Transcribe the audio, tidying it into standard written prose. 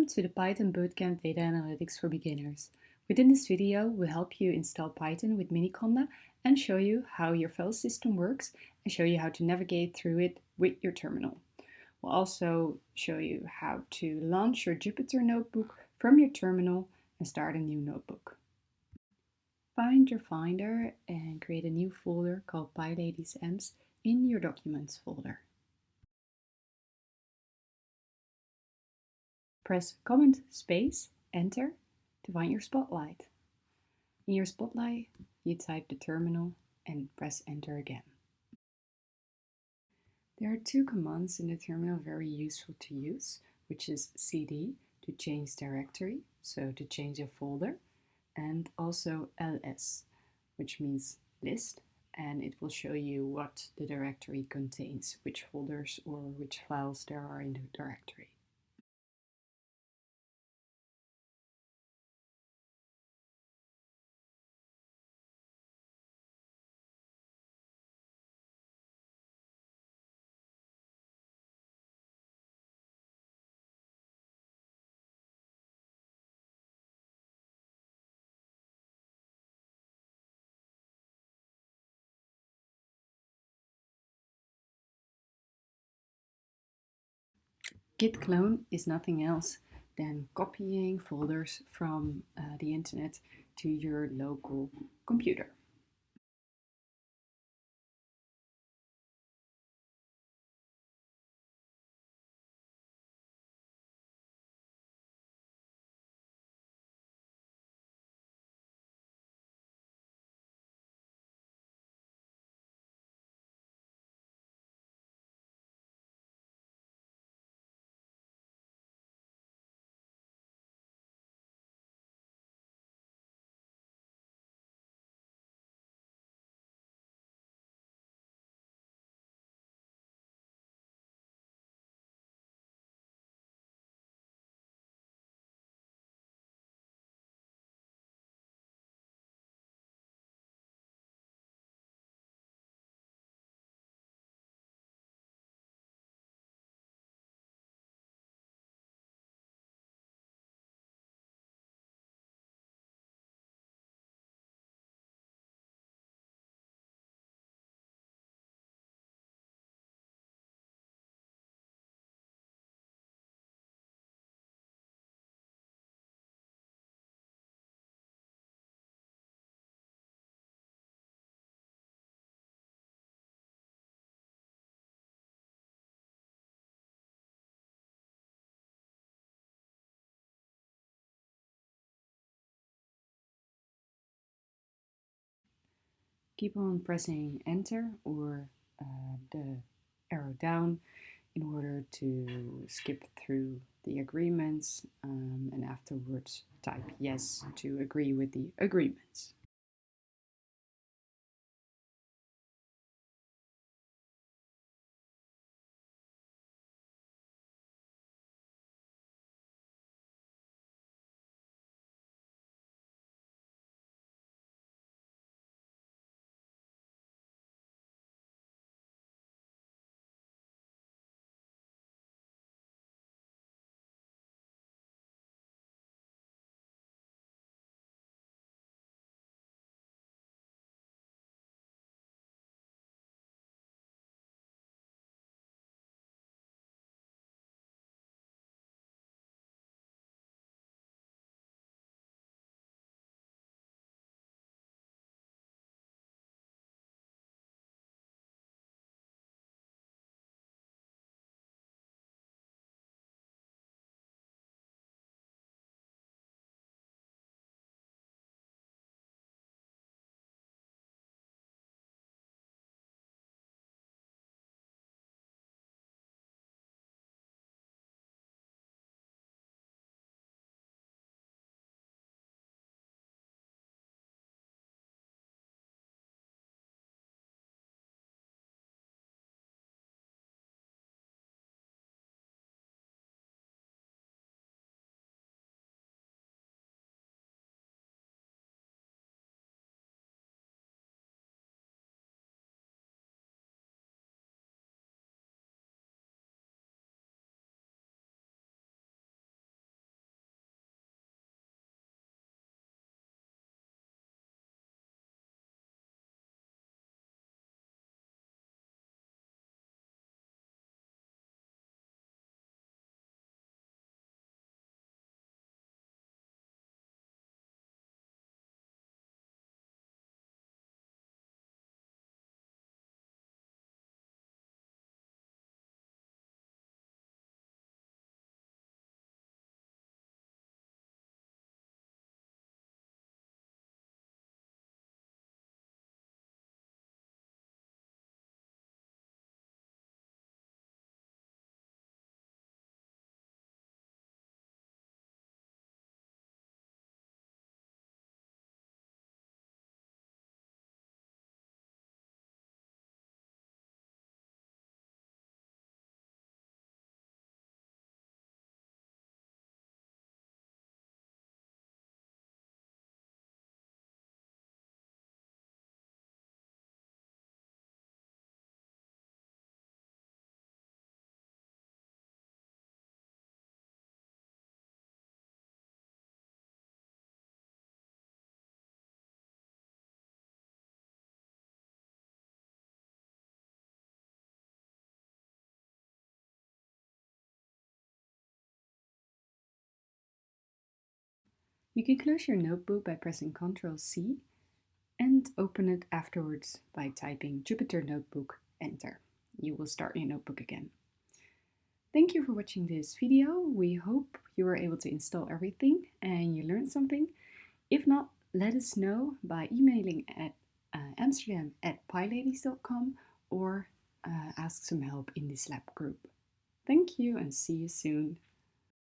to the Python Bootcamp Data Analytics for Beginners. Within this video, we'll help you install Python with miniconda and show you how your file system works and show you how to navigate through it with your terminal. We'll also show you how to launch your Jupyter notebook from your terminal and start a new notebook. Find your Finder and create a new folder called PyLadies Amsterdam in your Documents folder. Press Command Space Enter to find your Spotlight. In your Spotlight, you type the terminal and press Enter again. There are two commands in the terminal very useful to use, which is cd to change directory, so to change a folder, and also ls, which means list, and it will show you what the directory contains, which folders or which files there are in the directory. Git clone is nothing else than copying folders from the internet to your local computer. Keep on pressing Enter or the arrow down in order to skip through the agreements and afterwards type yes to agree with the agreements. You can close your notebook by pressing Ctrl+C and open it afterwards by typing Jupyter Notebook, enter. You will start your notebook again. Thank you for watching this video. We hope you were able to install everything and you learned something. If not, let us know by emailing at amsterdam@pyladies.com or ask some help in the Slack group. Thank you and see you soon.